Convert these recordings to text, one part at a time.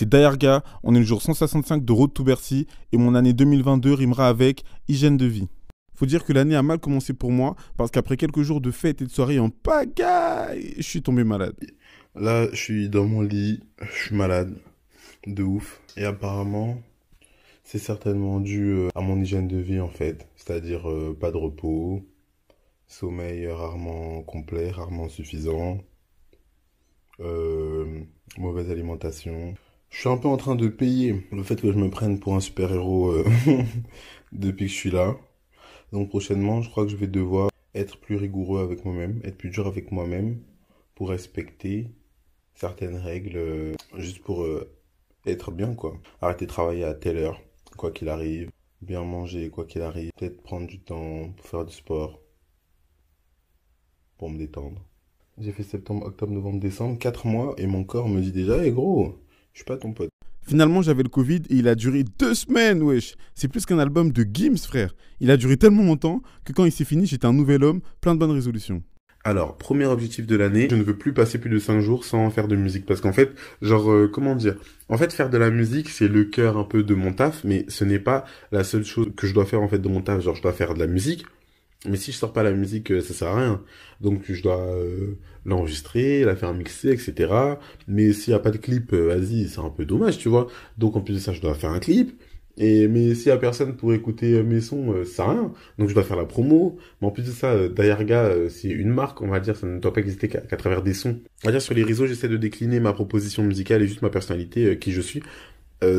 c'est Dayarga, on est le jour 165 de Road to Bercy et mon année 2022 rimera avec hygiène de vie. Faut dire que l'année a mal commencé pour moi parce qu'après quelques jours de fêtes et de soirées en pagaille, je suis tombé malade. Là, je suis dans mon lit, je suis malade, de ouf. Et apparemment, c'est certainement dû à mon hygiène de vie en fait. C'est-à-dire pas de repos, sommeil rarement complet, rarement suffisant, mauvaise alimentation. Je suis un peu en train de payer le fait que je me prenne pour un super-héros depuis que je suis là. Donc prochainement, je crois que je vais devoir être plus rigoureux avec moi-même, être plus dur avec moi-même pour respecter certaines règles, juste pour être bien, quoi. Arrêter de travailler à telle heure, quoi qu'il arrive. Bien manger, quoi qu'il arrive. Peut-être prendre du temps pour faire du sport, pour me détendre. J'ai fait septembre, octobre, novembre, décembre, 4 mois, et mon corps me dit déjà, hey gros, je suis pas ton pote. Finalement, j'avais le Covid et il a duré 2 semaines, wesh. C'est plus qu'un album de Gims, frère. Il a duré tellement longtemps que quand il s'est fini, j'étais un nouvel homme, plein de bonnes résolutions. Alors, premier objectif de l'année, je ne veux plus passer plus de 5 jours sans faire de musique. Parce qu'en fait, comment dire? En fait, faire de la musique, c'est le cœur un peu de mon taf, mais ce n'est pas la seule chose que je dois faire en fait de mon taf. Genre, je dois faire de la musique, mais si je sors pas la musique, ça sert à rien. Donc, je dois l'enregistrer, la faire mixer, etc. Mais s'il y a pas de clip, vas-y, c'est un peu dommage, tu vois. Donc, en plus de ça, je dois faire un clip. Mais s'il y a personne pour écouter mes sons, ça sert à rien. Donc je dois faire la promo. Mais en plus de ça, Dayarga, c'est une marque, on va dire, ça ne doit pas exister qu'à travers des sons. On va dire sur les réseaux, j'essaie de décliner ma proposition musicale et juste ma personnalité, qui je suis,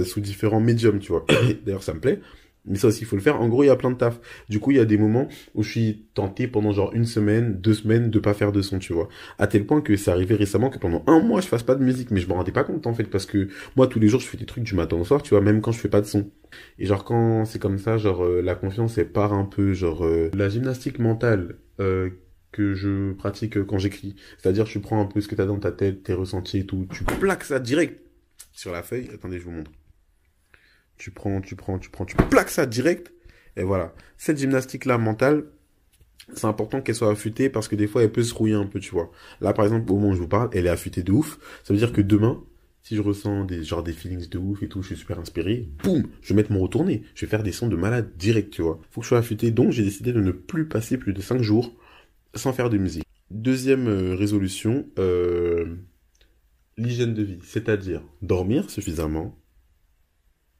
sous différents médiums, tu vois. D'ailleurs, ça me plaît. Mais ça aussi, il faut le faire. En gros, il y a plein de taf. Du coup, il y a des moments où je suis tenté pendant genre 1 semaine, 2 semaines de pas faire de son, tu vois. À tel point que c'est arrivé récemment que pendant 1 mois, je fasse pas de musique. Mais je me rendais pas compte, en fait, parce que moi, tous les jours, je fais des trucs du matin au soir, tu vois, même quand je fais pas de son. Et genre, quand c'est comme ça, genre, la confiance, elle part un peu, genre, la gymnastique mentale, que je pratique quand j'écris. C'est-à-dire, tu prends un peu ce que t'as dans ta tête, tes ressentis et tout, tu plaques ça direct sur la feuille. Attendez, je vous montre. Tu plaques ça direct. Et voilà. Cette gymnastique-là mentale, c'est important qu'elle soit affûtée parce que des fois, elle peut se rouiller un peu, tu vois. Là, par exemple, au moment où je vous parle, elle est affûtée de ouf. Ça veut dire que demain, si je ressens des feelings de ouf et tout, je suis super inspiré, boum, je vais mettre mon retourné. Je vais faire des sons de malade direct, tu vois. Faut que je sois affûté. Donc, j'ai décidé de ne plus passer plus de 5 jours sans faire de musique. Deuxième résolution, l'hygiène de vie. C'est-à-dire dormir suffisamment,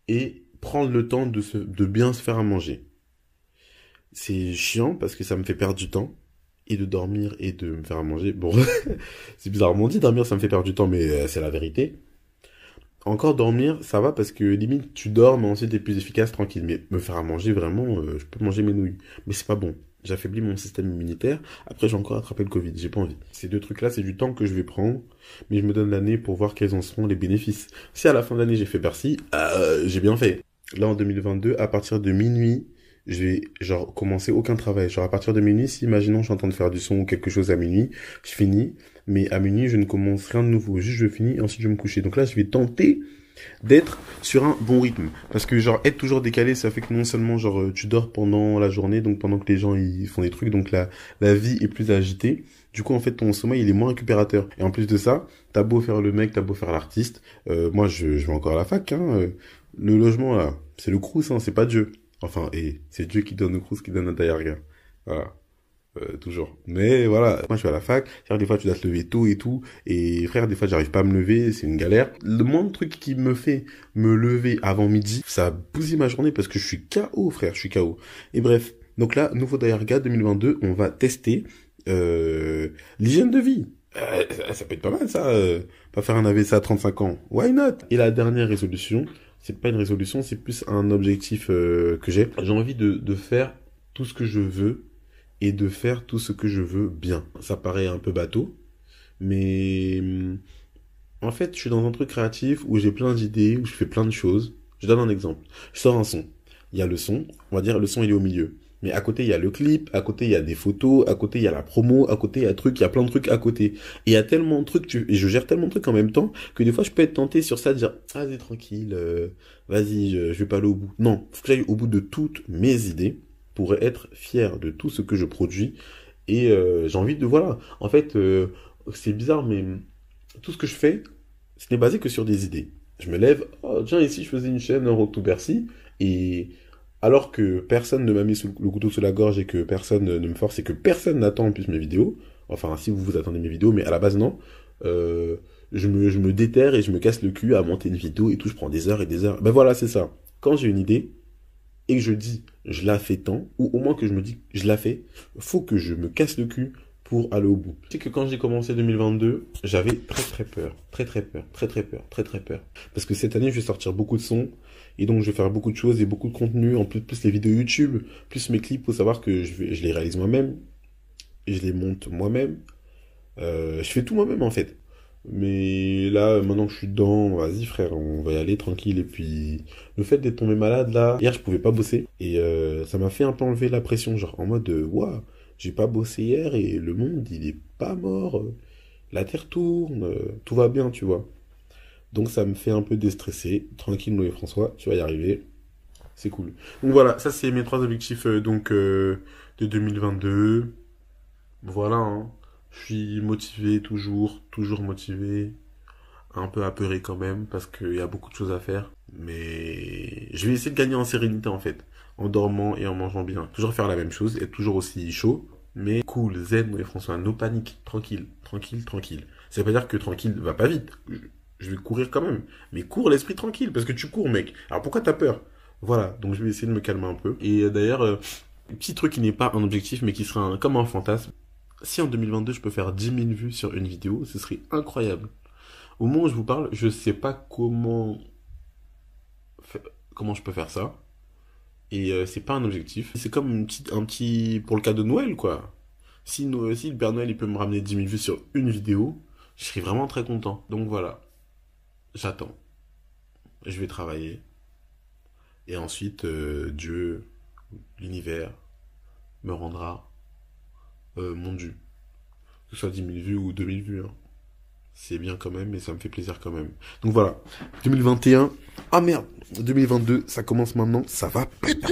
et prendre le temps de bien se faire à manger. C'est chiant parce que ça me fait perdre du temps, et de dormir et de me faire à manger. Bon, c'est bizarrement dit, dormir ça me fait perdre du temps, mais c'est la vérité. Encore dormir, ça va parce que limite tu dors, mais ensuite t'es plus efficace, tranquille. Mais me faire à manger, vraiment, je peux manger mes nouilles. Mais c'est pas bon. J'affaiblis mon système immunitaire. Après, j'ai encore attrapé le Covid. J'ai pas envie. Ces 2 trucs-là, c'est du temps que je vais prendre. Mais je me donne l'année pour voir quels en seront les bénéfices. Si à la fin de l'année, j'ai fait Bercy, j'ai bien fait. Là, en 2022, à partir de minuit, je vais, genre, commencer aucun travail. Genre, à partir de minuit, si, imaginons, je suis en train de faire du son ou quelque chose à minuit, je finis. Mais à minuit, je ne commence rien de nouveau. Juste, je finis et ensuite, je vais me coucher. Donc là, je vais tenter d'être sur un bon rythme. Parce que genre être toujours décalé, ça fait que non seulement genre tu dors pendant la journée, donc pendant que les gens ils font des trucs, donc la vie est plus agitée. Du coup en fait ton sommeil il est moins récupérateur. Et en plus de ça, t'as beau faire le mec, t'as beau faire l'artiste, moi je vais encore à la fac, hein. Le logement là, c'est le Crous, hein, c'est pas Dieu. Enfin, et c'est Dieu qui donne le Crous qui donne un Dayarga. Voilà. Toujours. Mais voilà, moi je suis à la fac, c'est-à-dire des fois tu dois te lever tôt et tout, et frère, des fois j'arrive pas à me lever, c'est une galère. Le moindre truc qui me fait me lever avant midi, ça bousille ma journée parce que je suis KO, frère, je suis KO. Et bref, donc là, nouveau Dayarga 2022, on va tester l'hygiène de vie. Ça peut être pas mal ça, pas faire un AVC à 35 ans, why not? Et la dernière résolution, c'est pas une résolution, c'est plus un objectif que j'ai. J'ai envie de faire tout ce que je veux, et de faire tout ce que je veux bien. Ça paraît un peu bateau, mais en fait, je suis dans un truc créatif où j'ai plein d'idées, où je fais plein de choses. Je donne un exemple. Je sors un son. Il y a le son, on va dire le son il est au milieu. Mais à côté, il y a le clip, à côté, il y a des photos, à côté, il y a la promo, à côté, il y a truc, il y a plein de trucs à côté. Et il y a tellement de trucs, et je gère tellement de trucs en même temps, que des fois, je peux être tenté sur ça, de dire, ah, c'est tranquille, vas-y, je vais pas aller au bout. Non, faut que j'aille au bout de toutes mes idées, pour être fier de tout ce que je produis. Et j'ai envie de... Voilà. En fait, c'est bizarre, mais tout ce que je fais, ce n'est basé que sur des idées. Je me lève, oh tiens, ici je faisais une chaîne Road to Bercy, et alors que personne ne m'a mis le couteau sous la gorge et que personne ne me force et que personne n'attend en plus mes vidéos, enfin si vous attendez mes vidéos, mais à la base non, je me déterre et je me casse le cul à monter une vidéo et tout, je prends des heures et des heures. Ben voilà, c'est ça. Quand j'ai une idée et que je dis je la fais tant, ou au moins que je me dis je la fais, faut que je me casse le cul pour aller au bout. C'est que quand j'ai commencé 2022, j'avais très peur, très peur, très peur. Parce que cette année, je vais sortir beaucoup de sons, et donc je vais faire beaucoup de choses et beaucoup de contenu, en plus les vidéos YouTube, plus mes clips, faut savoir que je les réalise moi-même, et je les monte moi-même, je fais tout moi-même en fait. Mais là, maintenant que je suis dedans, vas-y frère, on va y aller tranquille. Et puis, le fait d'être tombé malade là, hier je pouvais pas bosser. Et ça m'a fait un peu enlever la pression, genre en mode, waouh, j'ai pas bossé hier et le monde il est pas mort. La terre tourne, tout va bien, tu vois. Donc ça me fait un peu déstresser. Tranquille Noé François, tu vas y arriver. C'est cool. Donc voilà, ça c'est mes 3 objectifs de 2022. Voilà, hein. Je suis motivé toujours motivé, un peu apeuré quand même, parce qu'il y a beaucoup de choses à faire. Mais je vais essayer de gagner en sérénité en fait, en dormant et en mangeant bien. Toujours faire la même chose, être toujours aussi chaud, mais cool, zen et François, no panique, tranquille. Ça veut pas dire que tranquille va pas vite. Je vais courir quand même, mais cours l'esprit tranquille, parce que tu cours mec. Alors pourquoi t'as peur? Voilà, donc je vais essayer de me calmer un peu. Et d'ailleurs, petit truc qui n'est pas un objectif, mais qui sera comme un fantasme. Si en 2022 je peux faire 10 000 vues sur une vidéo, ce serait incroyable. Au moment où je vous parle, je sais pas comment je peux faire ça. Et c'est pas un objectif. C'est comme un petit pour le cadeau de Noël, quoi. Si le Père Noël il peut me ramener 10 000 vues sur une vidéo, je serais vraiment très content. Donc voilà, j'attends. Je vais travailler. Et ensuite, Dieu, l'univers, me rendra mon dû. Que ce soit 10 000 vues ou 2 000 vues, hein. C'est bien quand même, mais ça me fait plaisir quand même. Donc voilà, 2021. Ah merde, 2022, ça commence maintenant, ça va péter.